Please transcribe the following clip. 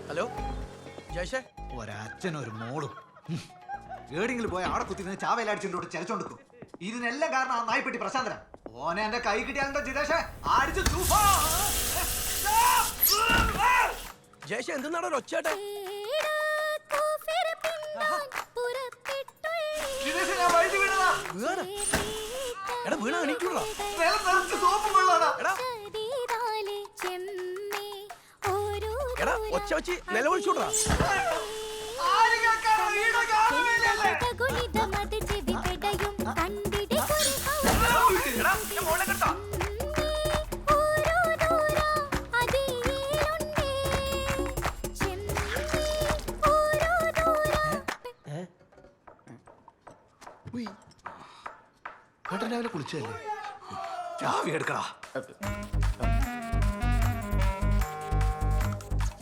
Hello Jaish, ഒരച്ഛനൊരു മോളും ഏടെങ്കിലും പോയി അവിടെ കുത്തിരുന്ന് ചാവയിലടിച്ചോണ്ട് ചലച്ചോണ്ടിരിക്കും. ഇതിനെല്ലാം കാരണം ആ നായ്പ്പെട്ടി പ്രശാന്തന. ഓനെ എന്റെ കൈ കിട്ടിയാലെന്തോ ജിതേഷേ അടിച്ചു തൂഫാ. ജയ്ഷേ എന്തെന്നാണ് ഒരു ഒച്ചേട്ടെ? ജിതേഷേ ഞാൻ വഴുതി വീണതാ. എടാ വീണ എണീറ്റുള്ള നിലം നിറച്ച് സോപ്പ് വെള്ളാടാ. എടാ ഒച്ച വെച്ച് നിലവിളിച്ചൂടാ. ആര് കേൾക്കാനോ ഈടോ കാണുന്നില്ലല്ലേ. എടാ ഞാൻ മോളെ കണ്ടോ? ഏട്ടൻ രാവിലെ കുളിച്ചല്ലേ? ചാവി എടുക്കടാ.